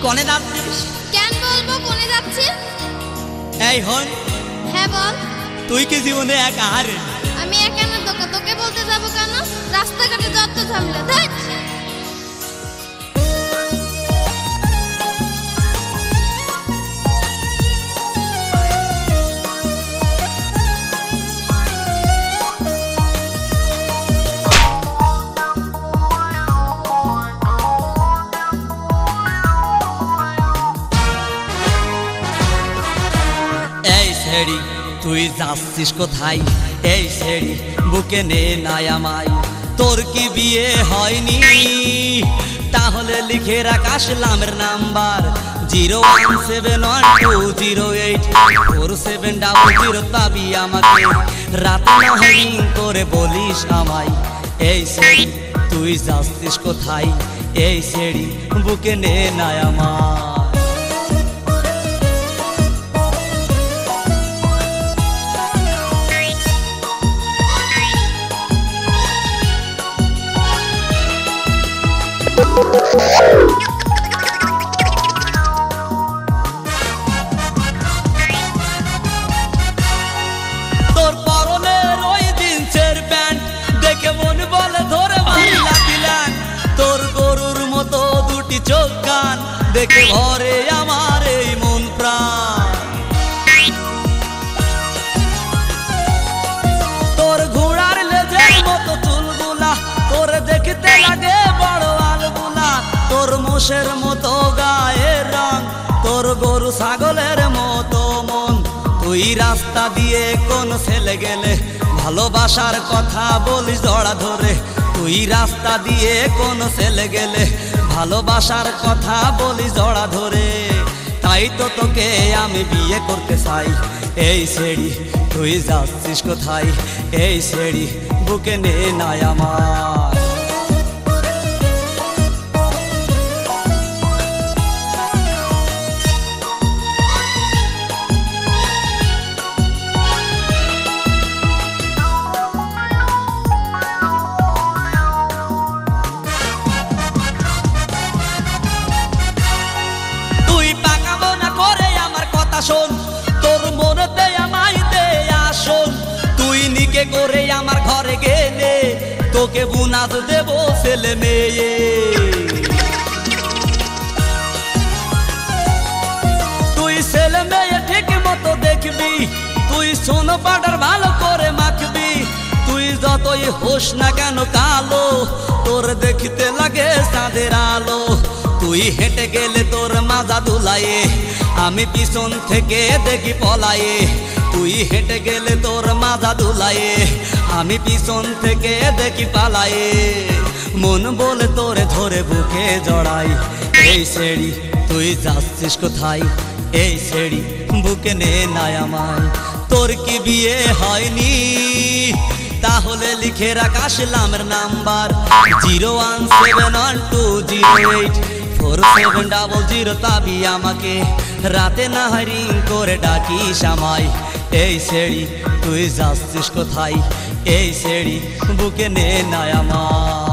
কোনে যাচ্ছিস? কেন বলবো কোনে যাচ্ছি? এই হন, হ্যাঁ বল। তুই কি জীবনে একা? আরে আমি একা না, তোকে তোকে বলতে যাবো কেন? রাস্তাঘাটে যত ঝামেলা দেখ। তুই যাচ্ছিস কোথায়? এই ছেড়ি বুকে নে নাই আমায়। তোর কি বিয়ে হয়নি? তাহলে লিখে রাখ আসলামের নাম্বার 01712084700 পাবি আমাকে। রাতে না রিং করে বলিস আমায়। এই ছেড়ি তুই যাচ্ছিস কোথায়? এই ছেড়ি বুকে নে নাই আমায়। তোর পরনের ওই জিন্সের প্যান্ট দেখে মন বলে ধরে মারিলা দিলেন। তোর গরুর মতো দুটি চোখ কান দেখে ভরে আমার এই মন প্রাণ। তোর ঘোড়ার লেজের মতো চুলগুলা তোর দেখতে লাগে বড় আলগুলা। তোর মোষের মতো গায়ের রং, তোর গরু ছাগলের মতো মন। তুই রাস্তা দিয়ে কোন ছেলে গেলে ভালোবাসার কথা বলিস জড়া ধরে। তুই রাস্তা দিয়ে কোন ছেলে গেলে ভালোবাসার কথা বলিস জড়া ধরে। তাই তো তোকে আমি বিয়ে করতে চাই। এই ছেড়ি তুই যাচ্ছিস কোথায়? এই ছেড়ি বুকে নে নাই আমার। শোন, তোর মনেতে আমায় দে আসন। তুই নিকে করে আমার ঘরে গেলে তোকে বুনাদ দেব ছেলে মেয়ে। তুই ছেলে মেয়ে ঠিক মতো দেখবি, তুই সোন পাউডার ভালো করে মাখবি। তুই যতই হোস না কেন কালো, তোর দেখতে লাগে চাঁদের আলো। তুই হেঁটে গেলে তোর মাজা দুলায়ে, আমি পিছন থেকে দেখি পলায়ে। তুই হেঁটে গেলে তোর মাজা দুলায়ে, আমি পিছন থেকে দেখি পালায়ে। মন বলে তোরে ধরে বুকে জড়াই। এই ছেড়ি তুই যাচ্ছিস কোথায়? এই ছেড়ি বুকে নে নাই আমায়। তোর কি বিয়ে হয়নি? তাহলে লিখে রাখ আসলামের নাম্বার 01712084700 পাবি আমাকে। রাতে না রিং করে ডাকিস আমায়। এই ছেড়ি তুই যাচ্ছিস কোথায়? এই ছেড়ি বুকে নে নাই আমায়।